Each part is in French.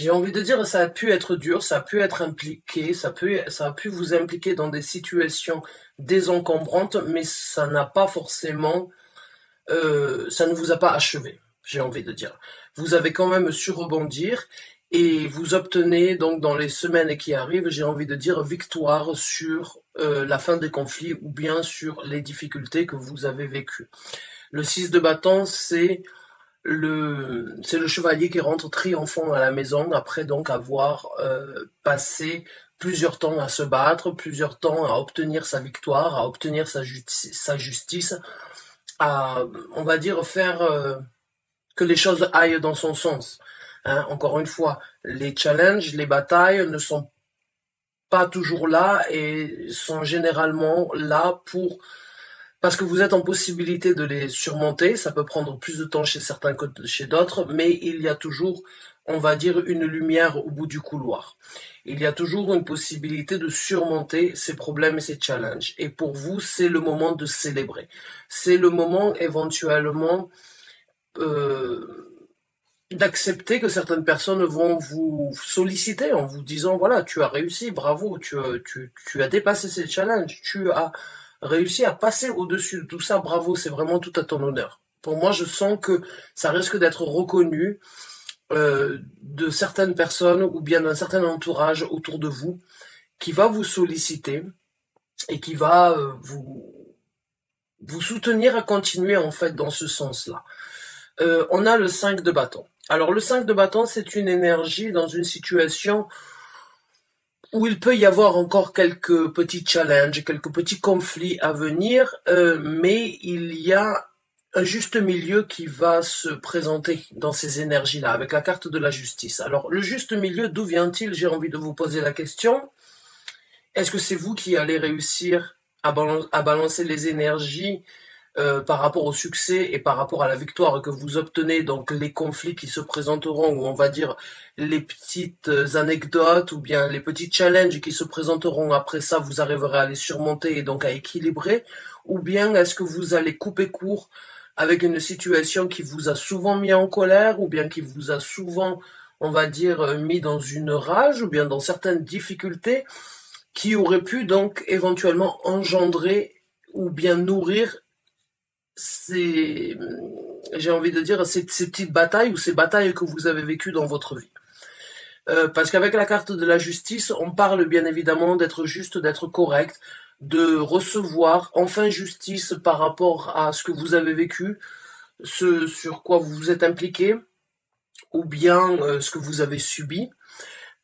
J'ai envie de dire, ça a pu être dur, ça a pu être impliqué, ça a pu vous impliquer dans des situations désencombrantes, mais ça n'a pas forcément, ça ne vous a pas achevé, j'ai envie de dire. Vous avez quand même su rebondir et vous obtenez donc dans les semaines qui arrivent, j'ai envie de dire, victoire sur la fin des conflits ou bien sur les difficultés que vous avez vécues. Le 6 de bâton, c'est le chevalier qui rentre triomphant à la maison après donc avoir passé plusieurs temps à se battre, plusieurs temps à obtenir sa victoire, à obtenir sa justice, à, on va dire, faire que les choses aillent dans son sens. Hein, encore une fois, les challenges, les batailles ne sont pas toujours là et sont généralement là pour parce que vous êtes en possibilité de les surmonter. Ça peut prendre plus de temps chez certains que chez d'autres, mais il y a toujours, on va dire, une lumière au bout du couloir. Il y a toujours une possibilité de surmonter ces problèmes et ces challenges. Et pour vous, c'est le moment de célébrer. C'est le moment éventuellement d'accepter que certaines personnes vont vous solliciter en vous disant voilà, tu as réussi, bravo, tu as dépassé ces challenges, tu as réussi à passer au-dessus de tout ça, bravo, c'est vraiment tout à ton honneur. Pour moi, je sens que ça risque d'être reconnu de certaines personnes ou bien d'un certain entourage autour de vous qui va vous solliciter et qui va vous soutenir à continuer en fait dans ce sens-là. On a le 5 de bâton. Alors le 5 de bâton, c'est une énergie dans une situation où il peut y avoir encore quelques petits challenges, quelques petits conflits à venir, mais il y a un juste milieu qui va se présenter dans ces énergies-là, avec la carte de la justice. Alors le juste milieu, d'où vient-il? J'ai envie de vous poser la question. Est-ce que c'est vous qui allez réussir à balancer les énergies par rapport au succès et par rapport à la victoire que vous obtenez, donc les conflits qui se présenteront, ou on va dire les petites anecdotes ou bien les petits challenges qui se présenteront après ça, vous arriverez à les surmonter et donc à équilibrer, ou bien est-ce que vous allez couper court avec une situation qui vous a souvent mis en colère, ou bien qui vous a souvent, on va dire, mis dans une rage, ou bien dans certaines difficultés, qui auraient pu donc éventuellement engendrer ou bien nourrir j'ai envie de dire, ces petites batailles ou ces batailles que vous avez vécues dans votre vie. Parce qu'avec la carte de la justice, on parle bien évidemment d'être juste, d'être correct, de recevoir enfin justice par rapport à ce que vous avez vécu, ce sur quoi vous vous êtes impliqué, ou bien ce que vous avez subi.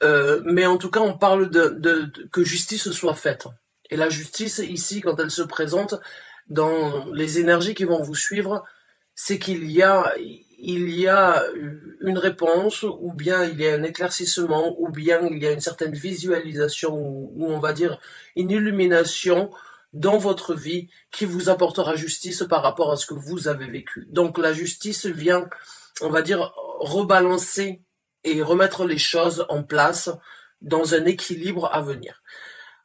Mais en tout cas, on parle que justice soit faite. Et la justice, ici, quand elle se présente, dans les énergies qui vont vous suivre, c'est il y a une réponse, ou bien il y a un éclaircissement, ou bien il y a une certaine visualisation, ou on va dire une illumination dans votre vie qui vous apportera justice par rapport à ce que vous avez vécu. Donc la justice vient, on va dire, rebalancer et remettre les choses en place dans un équilibre à venir.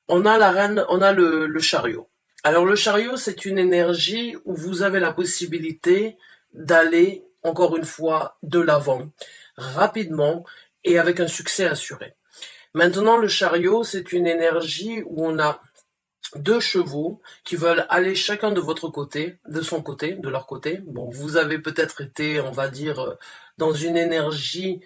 On a la reine, on a le chariot. Alors le chariot, c'est une énergie où vous avez la possibilité d'aller, encore une fois, de l'avant, rapidement et avec un succès assuré. Maintenant, le chariot, c'est une énergie où on a deux chevaux qui veulent aller chacun de votre côté, de son côté, de leur côté. Bon, vous avez peut-être été, on va dire, dans une énergie,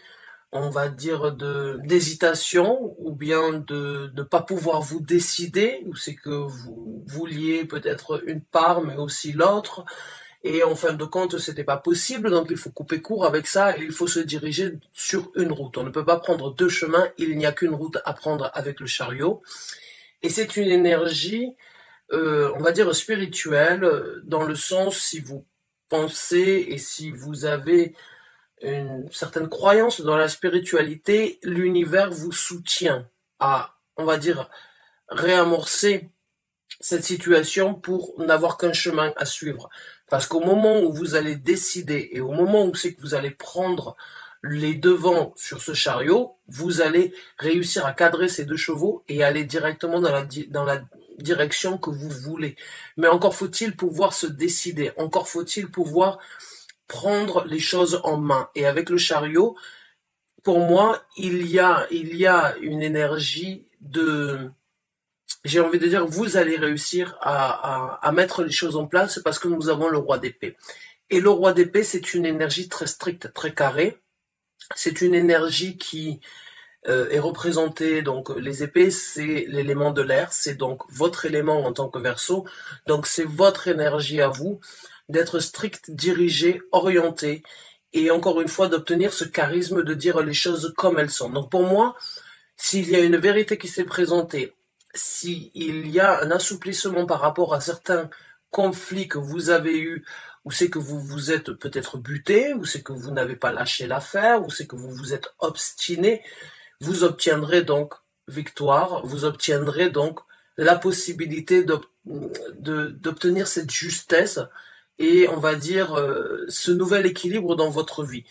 on va dire, d'hésitation, ou bien de ne pas pouvoir vous décider, ou c'est que vous vouliez peut-être une part, mais aussi l'autre, et en fin de compte, c'était pas possible, donc il faut couper court avec ça, et il faut se diriger sur une route. On ne peut pas prendre deux chemins, il n'y a qu'une route à prendre avec le chariot, et c'est une énergie, on va dire, spirituelle, dans le sens, si vous pensez, et si vous avez une certaine croyance dans la spiritualité, l'univers vous soutient à, on va dire, réamorcer cette situation pour n'avoir qu'un chemin à suivre. Parce qu'au moment où vous allez décider et au moment où c'est que vous allez prendre les devants sur ce chariot, vous allez réussir à cadrer ces deux chevaux et aller directement dans la direction que vous voulez. Mais encore faut-il pouvoir se décider, encore faut-il pouvoir prendre les choses en main. Et avec le chariot, pour moi, il y a une énergie de, j'ai envie de dire, vous allez réussir à mettre les choses en place parce que nous avons le roi d'épée. Et le roi d'épée, c'est une énergie très stricte, très carrée. C'est une énergie qui est représentée, donc les épées, c'est l'élément de l'air, c'est donc votre élément en tant que Verseau. Donc c'est votre énergie à vous d'être strict, dirigé, orienté, et encore une fois d'obtenir ce charisme de dire les choses comme elles sont. Donc pour moi, s'il y a une vérité qui s'est présentée, s'il y a un assouplissement par rapport à certains conflits que vous avez eus, ou c'est que vous vous êtes peut-être buté, ou c'est que vous n'avez pas lâché l'affaire, ou c'est que vous vous êtes obstiné, vous obtiendrez donc victoire, vous obtiendrez donc la possibilité d'obtenir cette justesse et on va dire ce nouvel équilibre dans votre vie.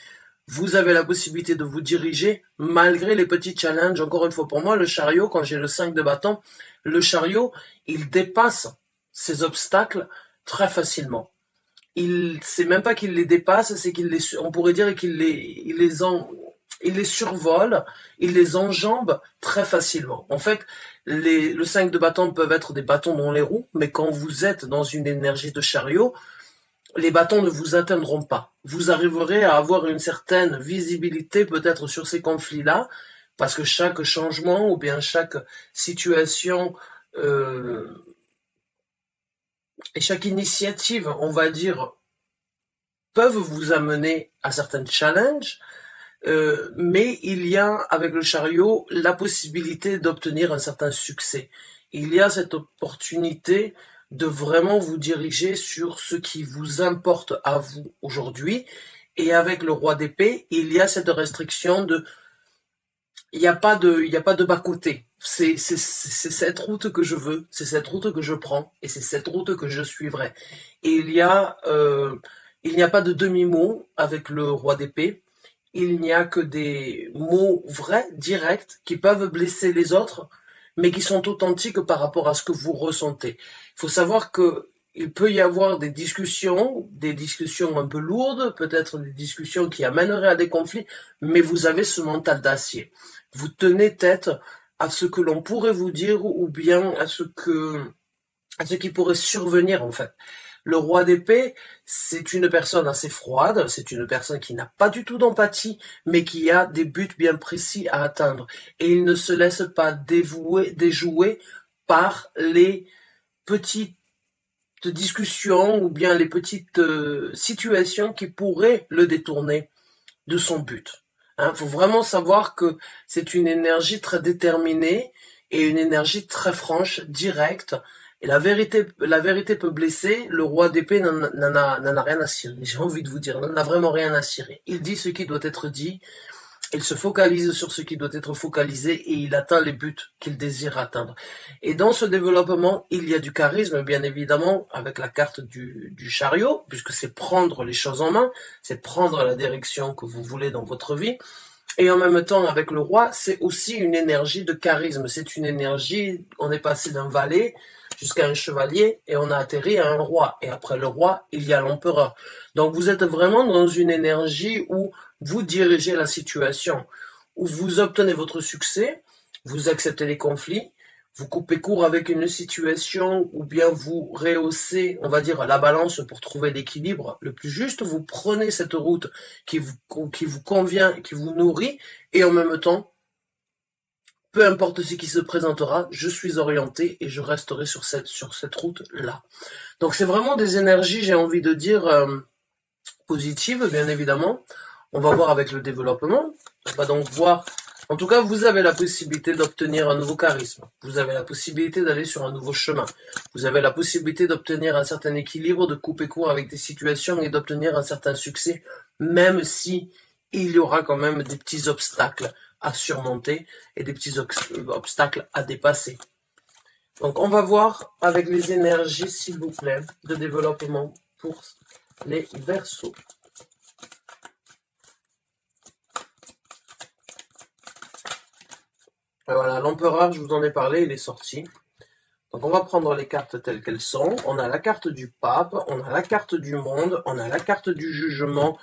Vous avez la possibilité de vous diriger malgré les petits challenges. Encore une fois, pour moi, le chariot, quand j'ai le 5 de bâton, le chariot, il dépasse ces obstacles très facilement. C'est même pas qu'il les dépasse, c'est on pourrait dire il les survole, il les enjambe très facilement. En fait, le 5 de bâton peuvent être des bâtons dans les roues, mais quand vous êtes dans une énergie de chariot, les bâtons ne vous atteindront pas. Vous arriverez à avoir une certaine visibilité peut-être sur ces conflits-là, parce que chaque changement ou bien chaque situation et chaque initiative, on va dire, peuvent vous amener à certains challenges, mais il y a avec le chariot la possibilité d'obtenir un certain succès. Il y a cette opportunité de vraiment vous diriger sur ce qui vous importe à vous aujourd'hui. Et avec le roi d'épée, il y a cette restriction de, il n'y a pas de bas-côté. C'est cette route que je veux, c'est cette route que je prends, et c'est cette route que je suivrai. Et il n'y a pas de demi-mot avec le roi d'épée. Il n'y a que des mots vrais, directs, qui peuvent blesser les autres, mais qui sont authentiques par rapport à ce que vous ressentez. Il faut savoir que il peut y avoir des discussions un peu lourdes, peut-être des discussions qui amèneraient à des conflits, mais vous avez ce mental d'acier. Vous tenez tête à ce que l'on pourrait vous dire ou bien à ce qui pourrait survenir en fait. Le roi d'épée, c'est une personne assez froide, c'est une personne qui n'a pas du tout d'empathie, mais qui a des buts bien précis à atteindre. Et il ne se laisse pas déjouer par les petites discussions ou bien les petites situations qui pourraient le détourner de son but. Faut vraiment savoir que c'est une énergie très déterminée et une énergie très franche, directe. Et la vérité peut blesser. Le roi d'épée n'en a rien à cirer. J'ai envie de vous dire, n'en a vraiment rien à cirer. Il dit ce qui doit être dit. Il se focalise sur ce qui doit être focalisé et il atteint les buts qu'il désire atteindre. Et dans ce développement, il y a du charisme, bien évidemment, avec la carte du chariot, puisque c'est prendre les choses en main, c'est prendre la direction que vous voulez dans votre vie. Et en même temps, avec le roi, c'est aussi une énergie de charisme. C'est une énergie, on est passé d'un valet jusqu'à un chevalier et on a atterri à un roi. Et après le roi, il y a l'empereur. Donc vous êtes vraiment dans une énergie où vous dirigez la situation, où vous obtenez votre succès, vous acceptez les conflits, vous coupez court avec une situation ou bien vous rehaussez, on va dire, la balance pour trouver l'équilibre le plus juste. Vous prenez cette route qui vous convient, qui vous nourrit et en même temps, peu importe ce qui se présentera, je suis orienté et je resterai sur cette route-là. Donc c'est vraiment des énergies, j'ai envie de dire, positives, bien évidemment. On va voir avec le développement. On va donc voir. En tout cas, vous avez la possibilité d'obtenir un nouveau charisme. Vous avez la possibilité d'aller sur un nouveau chemin. Vous avez la possibilité d'obtenir un certain équilibre, de couper court avec des situations et d'obtenir un certain succès, même si il y aura quand même des petits obstacles à surmonter et des petits obstacles à dépasser. Donc, on va voir avec les énergies, s'il vous plaît, de développement pour les Verseaux. Voilà, l'empereur, je vous en ai parlé, il est sorti. Donc on va prendre les cartes telles qu'elles sont. On a la carte du pape, on a la carte du monde, on a la carte du jugement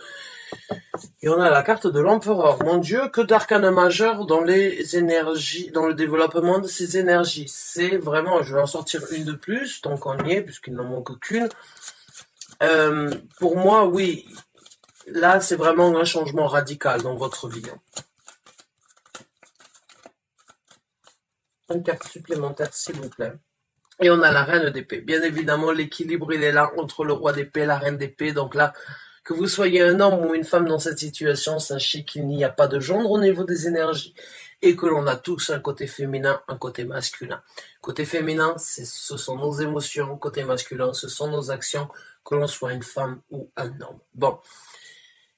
Et on a la carte de l'empereur. Mon Dieu, que d'arcanes majeurs dans les énergies, dans le développement de ces énergies. C'est vraiment, je vais en sortir une de plus, tant qu'on y est, puisqu'il n'en manque qu'une. Pour moi, oui, là, c'est vraiment un changement radical dans votre vie. Une carte supplémentaire, s'il vous plaît. Et on a la reine d'épée. Bien évidemment, l'équilibre, il est là entre le roi d'épée et la reine d'épée. Donc là, que vous soyez un homme ou une femme dans cette situation, sachez qu'il n'y a pas de genre au niveau des énergies et que l'on a tous un côté féminin, un côté masculin. Côté féminin, ce sont nos émotions. Côté masculin, ce sont nos actions, que l'on soit une femme ou un homme. Bon.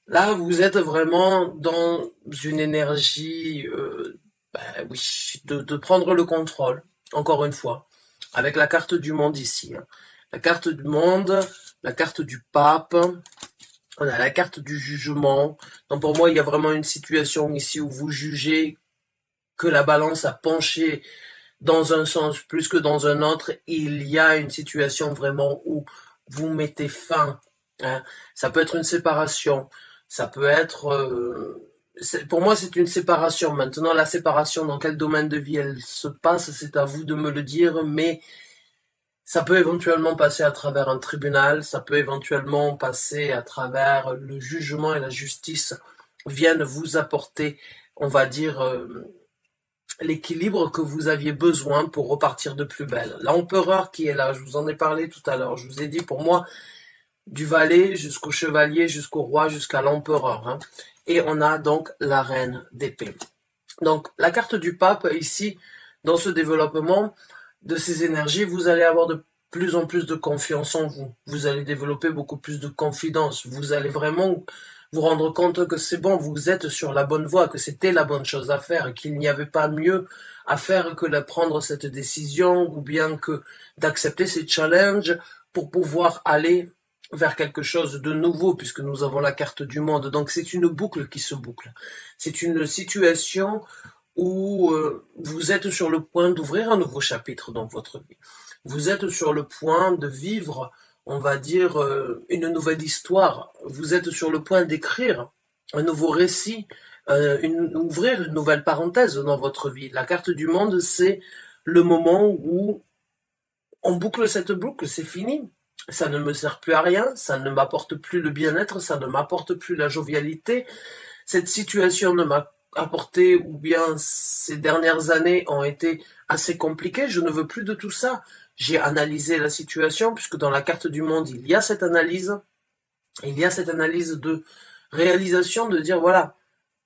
Là, vous êtes vraiment dans une énergie, oui, de prendre le contrôle, encore une fois, avec la carte du monde ici. La carte du monde, la carte du pape, on a la carte du jugement. Donc pour moi, il y a vraiment une situation ici où vous jugez que la balance a penché dans un sens plus que dans un autre. Il y a une situation vraiment où vous mettez fin. Ça peut être une séparation. Ça peut être... pour moi, c'est une séparation. Maintenant, la séparation, dans quel domaine de vie elle se passe, c'est à vous de me le dire, mais ça peut éventuellement passer à travers un tribunal, ça peut éventuellement passer à travers le jugement et la justice viennent vous apporter, on va dire, l'équilibre que vous aviez besoin pour repartir de plus belle. L'empereur qui est là, je vous en ai parlé tout à l'heure, je vous ai dit pour moi, du valet jusqu'au chevalier, jusqu'au roi, jusqu'à l'empereur. Et on a donc la reine d'épée. Donc la carte du pape ici, dans ce développement de ces énergies, vous allez avoir de plus en plus de confiance en vous. Vous allez développer beaucoup plus de confidence. Vous allez vraiment vous rendre compte que c'est bon, vous êtes sur la bonne voie, que c'était la bonne chose à faire, qu'il n'y avait pas mieux à faire que de prendre cette décision ou bien que d'accepter ces challenges pour pouvoir aller vers quelque chose de nouveau, puisque nous avons la carte du monde. Donc c'est une boucle qui se boucle. C'est une situation où vous êtes sur le point d'ouvrir un nouveau chapitre dans votre vie. Vous êtes sur le point de vivre, on va dire, une nouvelle histoire. Vous êtes sur le point d'écrire un nouveau récit, ouvrir une nouvelle parenthèse dans votre vie. La carte du monde, c'est le moment où on boucle cette boucle, c'est fini. Ça ne me sert plus à rien, ça ne m'apporte plus le bien-être, ça ne m'apporte plus la jovialité. Cette situation ne m'a apporté, ou bien ces dernières années ont été assez compliquées, je ne veux plus de tout ça. J'ai analysé la situation, puisque dans la carte du monde, il y a cette analyse de réalisation, de dire, voilà,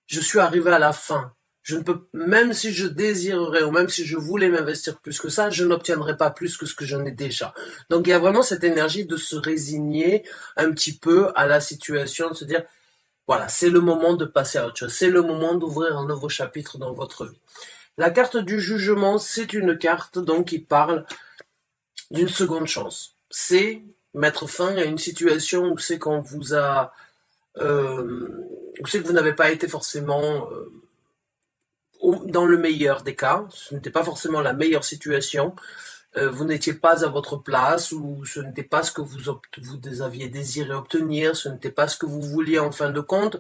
je suis arrivé à la fin. Je ne peux, même si je désirerais, ou même si je voulais m'investir plus que ça, je n'obtiendrai pas plus que ce que j'en ai déjà. Donc il y a vraiment cette énergie de se résigner un petit peu à la situation, de se dire, voilà, c'est le moment de passer à autre chose. C'est le moment d'ouvrir un nouveau chapitre dans votre vie. La carte du jugement, c'est une carte donc qui parle d'une seconde chance. C'est mettre fin à une situation où c'est qu'on vous a... où c'est que vous n'avez pas été forcément... dans le meilleur des cas, ce n'était pas forcément la meilleure situation, vous n'étiez pas à votre place, ou ce n'était pas ce que vous aviez désiré obtenir, ce n'était pas ce que vous vouliez en fin de compte,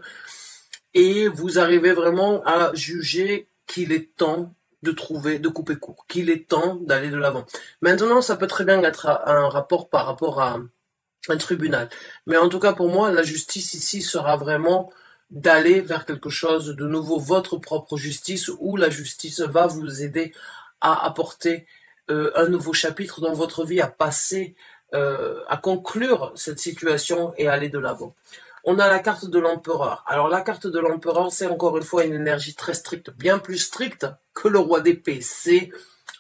et vous arrivez vraiment à juger qu'il est temps de couper court, qu'il est temps d'aller de l'avant. Maintenant, ça peut très bien être un rapport par rapport à un tribunal, mais en tout cas pour moi, la justice ici sera vraiment d'aller vers quelque chose de nouveau, votre propre justice, où la justice va vous aider à apporter un nouveau chapitre dans votre vie, à passer, à conclure cette situation et aller de l'avant. On a la carte de l'empereur. Alors la carte de l'empereur, c'est encore une fois une énergie très stricte, bien plus stricte que le roi d'épée. C'est,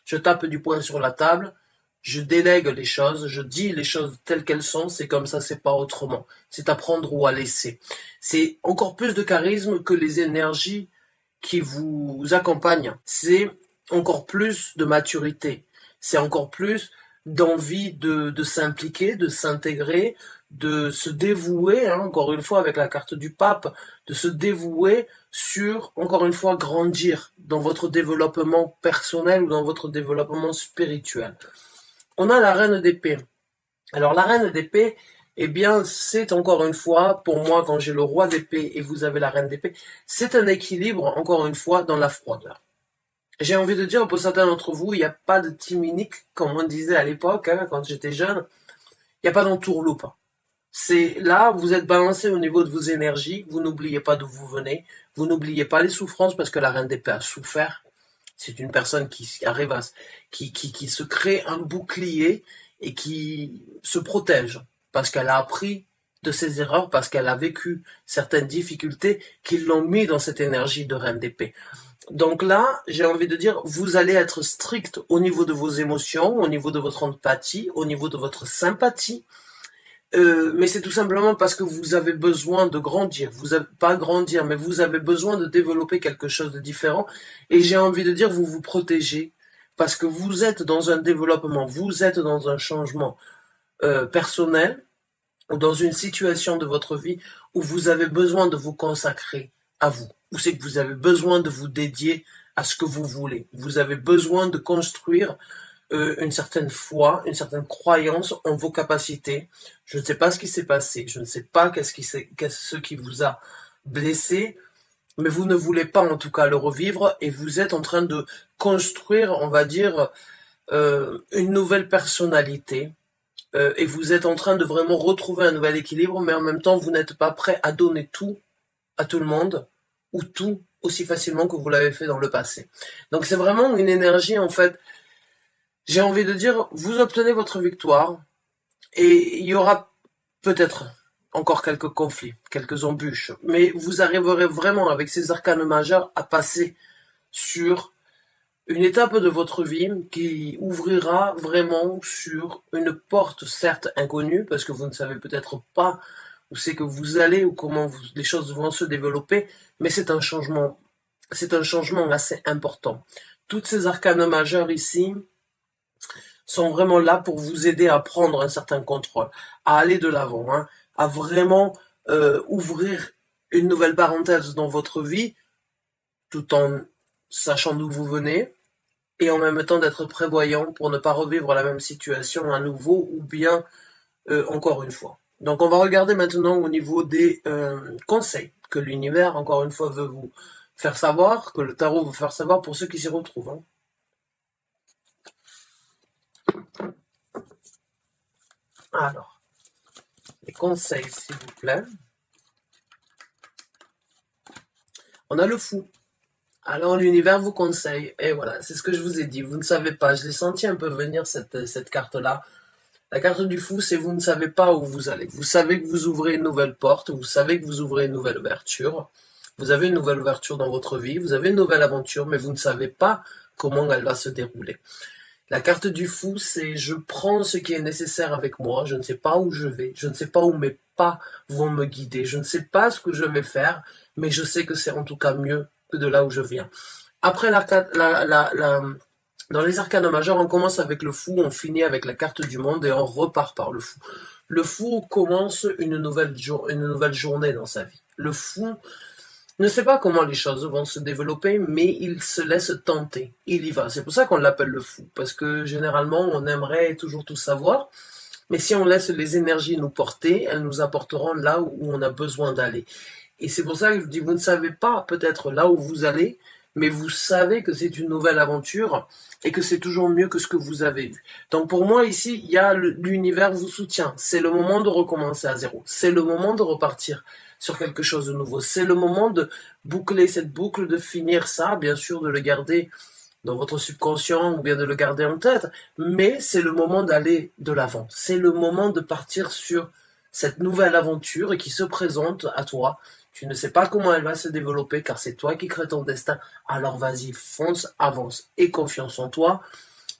je tape du poing sur la table, je délègue les choses, je dis les choses telles qu'elles sont, c'est comme ça, c'est pas autrement. C'est à prendre ou à laisser. C'est encore plus de charisme que les énergies qui vous accompagnent. C'est encore plus de maturité. C'est encore plus d'envie de s'impliquer, de s'intégrer, de se dévouer, encore une fois avec la carte du pape, de se dévouer sur, encore une fois, grandir dans votre développement personnel ou dans votre développement spirituel. On a la reine d'épée. Alors la reine d'épée, eh bien, c'est encore une fois, pour moi, quand j'ai le roi d'épée et vous avez la reine d'épée, c'est un équilibre, encore une fois, dans la froideur. J'ai envie de dire, pour certains d'entre vous, il n'y a pas de timinique, comme on disait à l'époque, hein, quand j'étais jeune, il n'y a pas d'entourloupe. C'est là, vous êtes balancé au niveau de vos énergies, vous n'oubliez pas d'où vous venez, vous n'oubliez pas les souffrances parce que la reine d'épée a souffert. C'est une personne qui arrive à, qui se crée un bouclier et qui se protège parce qu'elle a appris de ses erreurs, parce qu'elle a vécu certaines difficultés qui l'ont mis dans cette énergie de reine d'épée. Donc là, j'ai envie de dire, vous allez être strict au niveau de vos émotions, au niveau de votre empathie, au niveau de votre sympathie, mais c'est tout simplement parce que vous avez besoin de grandir. Vous avez pas grandir, mais vous avez besoin de développer quelque chose de différent. Et j'ai envie de dire, vous vous protégez parce que vous êtes dans un développement, vous êtes dans un changement personnel ou dans une situation de votre vie où vous avez besoin de vous consacrer à vous. Ou c'est que vous avez besoin de vous dédier à ce que vous voulez. Vous avez besoin de construire une certaine foi, une certaine croyance en vos capacités. Je ne sais pas ce qui s'est passé, je ne sais pas qu'est-ce qui vous a blessé, mais vous ne voulez pas en tout cas le revivre et vous êtes en train de construire, on va dire, une nouvelle personnalité. Et vous êtes en train de vraiment retrouver un nouvel équilibre, mais en même temps, vous n'êtes pas prêt à donner tout à tout le monde, ou tout aussi facilement que vous l'avez fait dans le passé. Donc c'est vraiment une énergie, en fait, j'ai envie de dire, vous obtenez votre victoire et il y aura peut-être encore quelques conflits, quelques embûches, mais vous arriverez vraiment avec ces arcanes majeurs à passer sur une étape de votre vie qui ouvrira vraiment sur une porte certes inconnue parce que vous ne savez peut-être pas où c'est que vous allez ou comment les choses vont se développer, mais c'est un changement assez important. Toutes ces arcanes majeures ici sont vraiment là pour vous aider à prendre un certain contrôle, à aller de l'avant, hein, à vraiment ouvrir une nouvelle parenthèse dans votre vie, tout en sachant d'où vous venez, et en même temps d'être prévoyant pour ne pas revivre la même situation à nouveau, ou bien encore une fois. Donc on va regarder maintenant au niveau des conseils que l'univers, encore une fois, veut vous faire savoir, que le tarot veut faire savoir pour ceux qui s'y retrouvent. Hein. Alors, les conseils, s'il vous plaît. On a le fou. Alors l'univers vous conseille. Et voilà, c'est ce que je vous ai dit. Vous ne savez pas. Je l'ai senti un peu venir cette carte-là. La carte du fou, c'est vous ne savez pas où vous allez. Vous savez que vous ouvrez une nouvelle porte. Vous savez que vous ouvrez une nouvelle ouverture. Vous avez une nouvelle ouverture dans votre vie. Vous avez une nouvelle aventure, mais vous ne savez pas comment elle va se dérouler. La carte du fou, c'est je prends ce qui est nécessaire avec moi, je ne sais pas où je vais, je ne sais pas où mes pas vont me guider, je ne sais pas ce que je vais faire, mais je sais que c'est en tout cas mieux que de là où je viens. Après dans les arcanes majeures, on commence avec le fou, on finit avec la carte du monde et on repart par le fou. Le fou commence une nouvelle journée dans sa vie. Le fou ne sait pas comment les choses vont se développer, mais il se laisse tenter. Il y va. C'est pour ça qu'on l'appelle le fou, parce que généralement, on aimerait toujours tout savoir, mais si on laisse les énergies nous porter, elles nous apporteront là où on a besoin d'aller. Et c'est pour ça que je vous dis, vous ne savez pas peut-être là où vous allez, mais vous savez que c'est une nouvelle aventure et que c'est toujours mieux que ce que vous avez eu. Donc pour moi ici, il y a l'univers vous soutient. C'est le moment de recommencer à zéro. C'est le moment de repartir sur quelque chose de nouveau. C'est le moment de boucler cette boucle, de finir ça, bien sûr, de le garder dans votre subconscient ou bien de le garder en tête, mais c'est le moment d'aller de l'avant. C'est le moment de partir sur cette nouvelle aventure qui se présente à toi. Tu ne sais pas comment elle va se développer car c'est toi qui crée ton destin. Alors vas-y, fonce, avance et confiance en toi.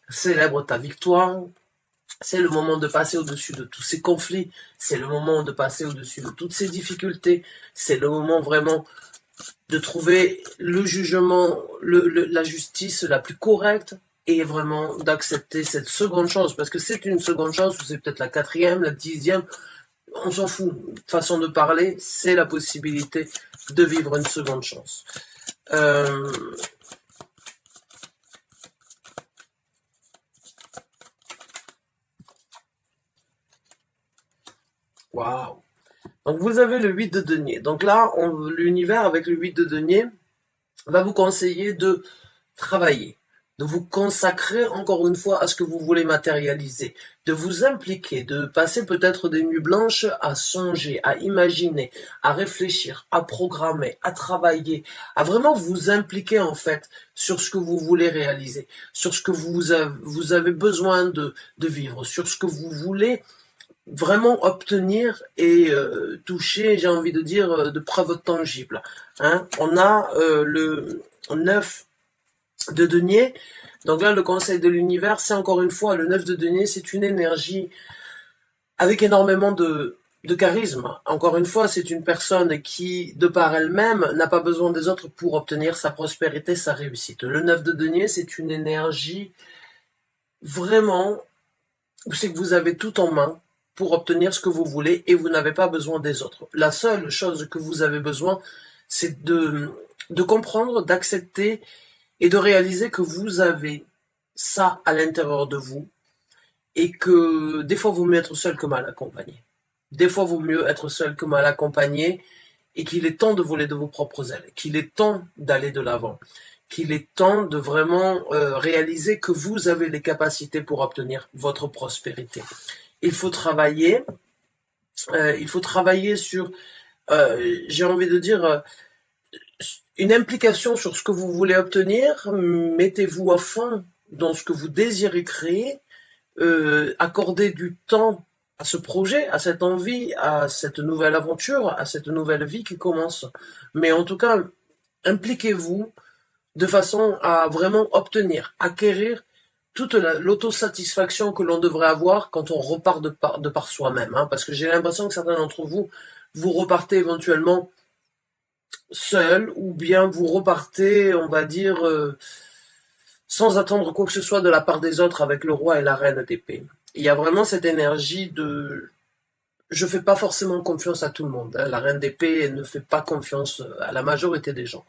Célèbre ta victoire. C'est le moment de passer au-dessus de tous ces conflits. C'est le moment de passer au-dessus de toutes ces difficultés. C'est le moment vraiment de trouver le jugement, la justice la plus correcte et vraiment d'accepter cette seconde chance. Parce que c'est une seconde chance ou c'est peut-être la quatrième, la dixième. On s'en fout. Façon de parler, c'est la possibilité de vivre une seconde chance. Waouh. Donc vous avez le 8 de denier. Donc là, l'univers avec le 8 de denier va vous conseiller de travailler, de vous consacrer encore une fois à ce que vous voulez matérialiser, de vous impliquer, de passer peut-être des nuits blanches à songer, à imaginer, à réfléchir, à programmer, à travailler, à vraiment vous impliquer en fait sur ce que vous voulez réaliser, sur ce que vous avez besoin de vivre, sur ce que vous voulez vraiment obtenir et toucher, j'ai envie de dire, de preuves tangibles. Hein. On a le 9 de denier. Donc là, le conseil de l'univers, c'est encore une fois, le 9 de denier, c'est une énergie avec énormément de charisme. Encore une fois, c'est une personne qui, de par elle-même, n'a pas besoin des autres pour obtenir sa prospérité, sa réussite. Le 9 de denier, c'est une énergie vraiment où c'est que vous avez tout en main pour obtenir ce que vous voulez et vous n'avez pas besoin des autres. La seule chose que vous avez besoin, c'est de comprendre, d'accepter et de réaliser que vous avez ça à l'intérieur de vous et que des fois, vaut mieux être seul que mal accompagné. Des fois, vaut mieux être seul que mal accompagné et qu'il est temps de voler de vos propres ailes, qu'il est temps d'aller de l'avant, qu'il est temps de vraiment réaliser que vous avez les capacités pour obtenir votre prospérité. Il faut travailler sur, j'ai envie de dire, une implication sur ce que vous voulez obtenir, mettez-vous à fond dans ce que vous désirez créer, accordez du temps à ce projet, à cette envie, à cette nouvelle aventure, à cette nouvelle vie qui commence. Mais en tout cas, impliquez-vous de façon à vraiment obtenir, acquérir toute l'autosatisfaction que l'on devrait avoir quand on repart de par soi-même. Hein, parce que j'ai l'impression que certains d'entre vous, vous repartez éventuellement seul, ou bien vous repartez, on va dire, sans attendre quoi que ce soit de la part des autres avec le roi et la reine d'épée. Il y a vraiment cette énergie de... Je fais pas forcément confiance à tout le monde. Hein. La reine d'épée ne fait pas confiance à la majorité des gens.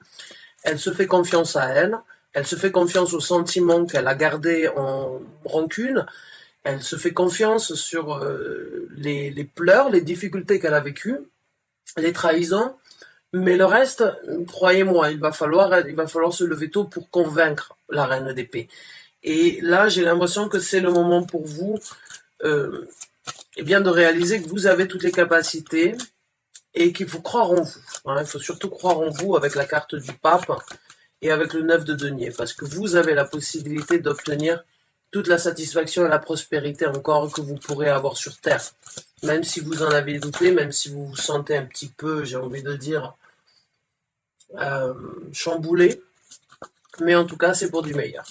Elle se fait confiance à elle, elle se fait confiance aux sentiments qu'elle a gardés en rancune, elle se fait confiance sur les pleurs, les difficultés qu'elle a vécues, les trahisons, mais le reste, croyez-moi, il va falloir se lever tôt pour convaincre la reine d'épée. Et là, j'ai l'impression que c'est le moment pour vous eh bien, de réaliser que vous avez toutes les capacités et qu'il faut croire en vous. Hein. Il faut surtout croire en vous avec la carte du pape et avec le 9 de denier, parce que vous avez la possibilité d'obtenir toute la satisfaction et la prospérité encore que vous pourrez avoir sur Terre. Même si vous en avez douté, même si vous vous sentez un petit peu, j'ai envie de dire, chamboulé, mais en tout cas, c'est pour du meilleur.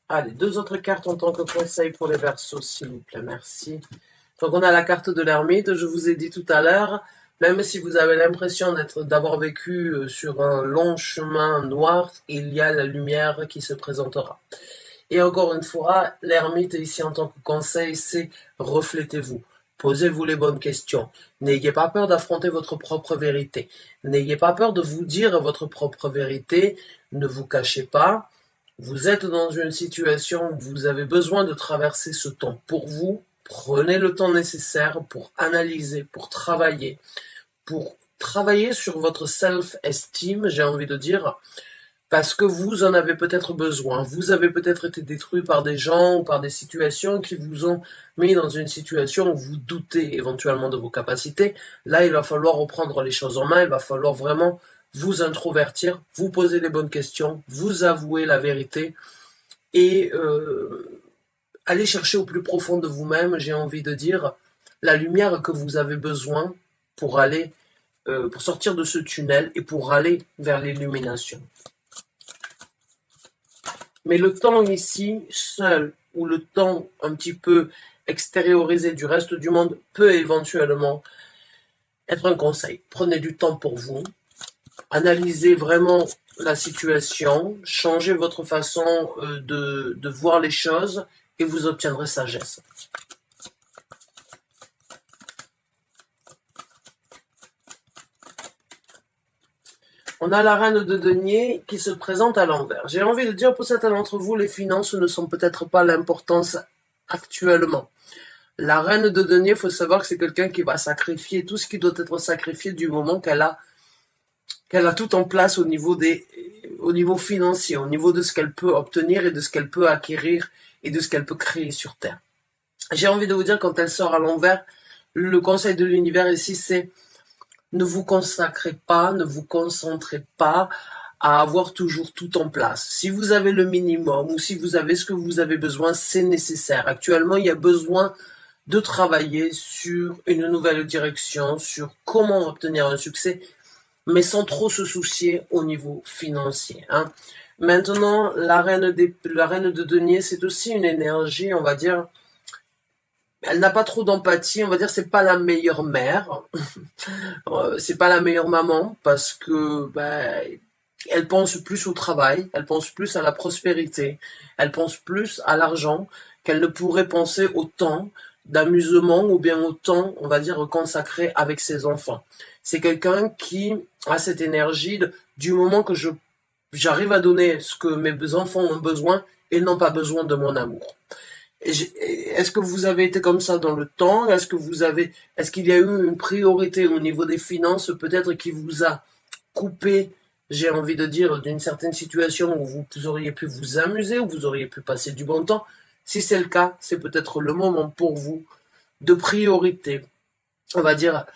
Allez, 2 autres cartes en tant que conseil pour les Verseaux, s'il vous plaît, merci. Donc on a la carte de l'ermite, je vous ai dit tout à l'heure, même si vous avez l'impression d'avoir vécu sur un long chemin noir, il y a la lumière qui se présentera. Et encore une fois, l'ermite ici en tant que conseil, c'est reflétez-vous. Posez-vous les bonnes questions. N'ayez pas peur d'affronter votre propre vérité. N'ayez pas peur de vous dire votre propre vérité. Ne vous cachez pas. Vous êtes dans une situation où vous avez besoin de traverser ce temps pour vous. Prenez le temps nécessaire pour analyser, pour travailler sur votre self-esteem, j'ai envie de dire, parce que vous en avez peut-être besoin. Vous avez peut-être été détruit par des gens ou par des situations qui vous ont mis dans une situation où vous doutez éventuellement de vos capacités. Là, il va falloir reprendre les choses en main, il va falloir vraiment vous introvertir, vous poser les bonnes questions, vous avouer la vérité et aller chercher au plus profond de vous-même, j'ai envie de dire, la lumière que vous avez besoin pour aller, pour sortir de ce tunnel et pour aller vers l'illumination. Mais le temps ici, seul, ou le temps un petit peu extériorisé du reste du monde, peut éventuellement être un conseil. Prenez du temps pour vous, analysez vraiment la situation, changez votre façon de voir les choses et vous obtiendrez sagesse. On a la reine de denier qui se présente à l'envers. J'ai envie de dire pour certains d'entre vous, les finances ne sont peut-être pas l'importance actuellement. La reine de denier, il faut savoir que c'est quelqu'un qui va sacrifier tout ce qui doit être sacrifié du moment qu'elle a tout en place au niveau financier, au niveau de ce qu'elle peut obtenir et de ce qu'elle peut acquérir et de ce qu'elle peut créer sur Terre. J'ai envie de vous dire, quand elle sort à l'envers, le conseil de l'univers ici, c'est ne vous consacrez pas, ne vous concentrez pas à avoir toujours tout en place. Si vous avez le minimum ou si vous avez ce que vous avez besoin, c'est nécessaire. Actuellement, il y a besoin de travailler sur une nouvelle direction, sur comment obtenir un succès, mais sans trop se soucier au niveau financier. Hein. Maintenant, la reine de denier, c'est aussi une énergie, on va dire, elle n'a pas trop d'empathie, on va dire, c'est pas la meilleure mère, c'est pas la meilleure maman, parce que elle pense plus au travail, elle pense plus à la prospérité, elle pense plus à l'argent qu'elle ne pourrait penser au temps d'amusement ou bien au temps, on va dire, consacré avec ses enfants. C'est quelqu'un qui a cette énergie du moment que j'arrive à donner ce que mes enfants ont besoin, ils n'ont pas besoin de mon amour. Est-ce que vous avez été comme ça dans le temps? Est-ce qu'il y a eu une priorité au niveau des finances, peut-être qui vous a coupé, j'ai envie de dire, d'une certaine situation où vous auriez pu vous amuser, où vous auriez pu passer du bon temps? Si c'est le cas, c'est peut-être le moment pour vous de priorité, on va dire,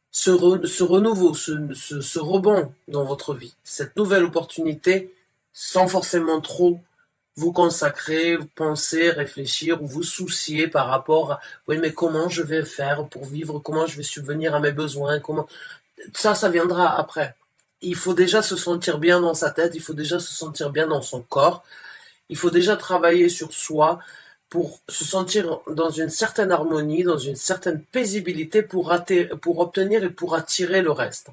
ce renouveau, ce rebond dans votre vie, cette nouvelle opportunité, sans forcément trop vous consacrer, penser, réfléchir ou vous soucier par rapport à oui mais comment je vais faire pour vivre, comment je vais subvenir à mes besoins, comment ça viendra après. Il faut déjà se sentir bien dans sa tête, il faut déjà se sentir bien dans son corps, il faut déjà travailler sur soi pour se sentir dans une certaine harmonie, dans une certaine paisibilité pour obtenir et pour attirer le reste.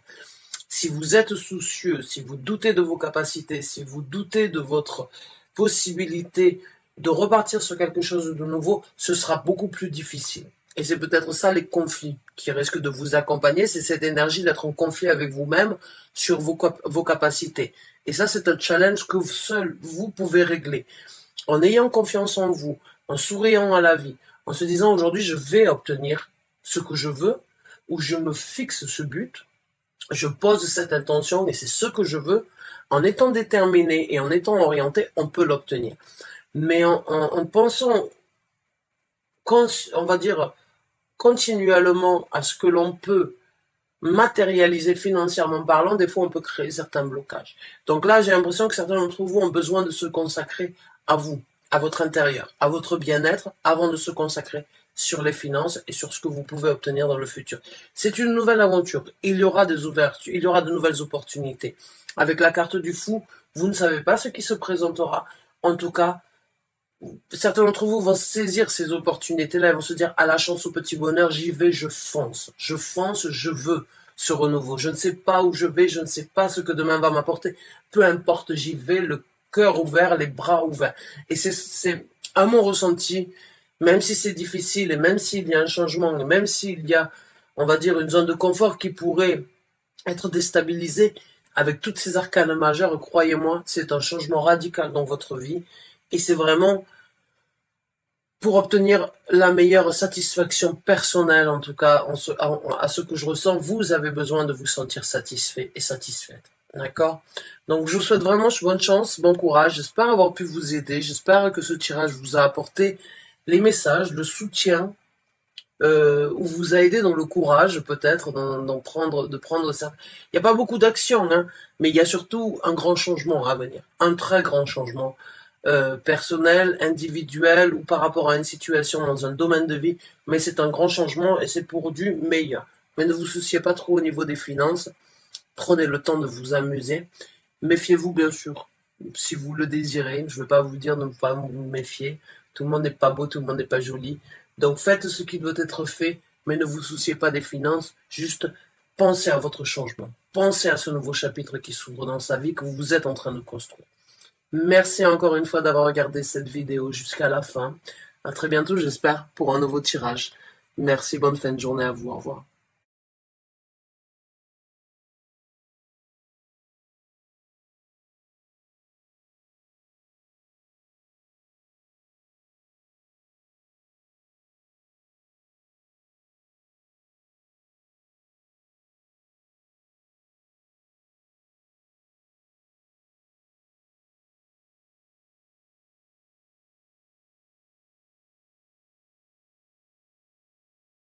Si vous êtes soucieux, si vous doutez de vos capacités, si vous doutez de votre possibilité de repartir sur quelque chose de nouveau, ce sera beaucoup plus difficile. Et c'est peut-être ça les conflits qui risquent de vous accompagner, c'est cette énergie d'être en conflit avec vous-même sur vos capacités. Et ça, c'est un challenge que seul vous pouvez régler. En ayant confiance en vous, en souriant à la vie, en se disant aujourd'hui je vais obtenir ce que je veux, ou je me fixe ce but, je pose cette intention et c'est ce que je veux, en étant déterminé et en étant orienté, on peut l'obtenir. Mais en pensant, on va dire, continuellement à ce que l'on peut matérialiser financièrement parlant, des fois on peut créer certains blocages. Donc là, j'ai l'impression que certains d'entre vous ont besoin de se consacrer à vous, à votre intérieur, à votre bien-être, avant de se consacrer sur les finances et sur ce que vous pouvez obtenir dans le futur. C'est une nouvelle aventure. Il y aura des ouvertures, il y aura de nouvelles opportunités. Avec la carte du fou, vous ne savez pas ce qui se présentera. En tout cas, certains d'entre vous vont saisir ces opportunités-là, ils vont se dire à la chance, au petit bonheur, j'y vais, je fonce, je veux ce renouveau. Je ne sais pas où je vais, je ne sais pas ce que demain va m'apporter. Peu importe, j'y vais, le cœur ouvert, les bras ouverts. Et c'est à mon ressenti, même si c'est difficile et même s'il y a un changement, et même s'il y a, on va dire, une zone de confort qui pourrait être déstabilisée, avec toutes ces arcanes majeures, croyez-moi, c'est un changement radical dans votre vie. Et c'est vraiment pour obtenir la meilleure satisfaction personnelle, en tout cas, à ce que je ressens, vous avez besoin de vous sentir satisfait et satisfaite. D'accord? Donc, je vous souhaite vraiment bonne chance, bon courage. J'espère avoir pu vous aider. J'espère que ce tirage vous a apporté les messages, le soutien, ou vous a aidé dans le courage, peut-être, de prendre ça. Il n'y a pas beaucoup d'actions, hein, mais il y a surtout un grand changement à venir. Un très grand changement. Personnel, individuel ou par rapport à une situation dans un domaine de vie, mais c'est un grand changement et c'est pour du meilleur. Mais ne vous souciez pas trop au niveau des finances, prenez le temps de vous amuser, méfiez-vous bien sûr, si vous le désirez, je ne veux pas vous dire de ne pas vous méfier, tout le monde n'est pas beau, tout le monde n'est pas joli, donc faites ce qui doit être fait, mais ne vous souciez pas des finances, juste pensez à votre changement, pensez à ce nouveau chapitre qui s'ouvre dans sa vie que vous êtes en train de construire. Merci encore une fois d'avoir regardé cette vidéo jusqu'à la fin. À très bientôt, j'espère, pour un nouveau tirage. Merci, bonne fin de journée à vous. Au revoir.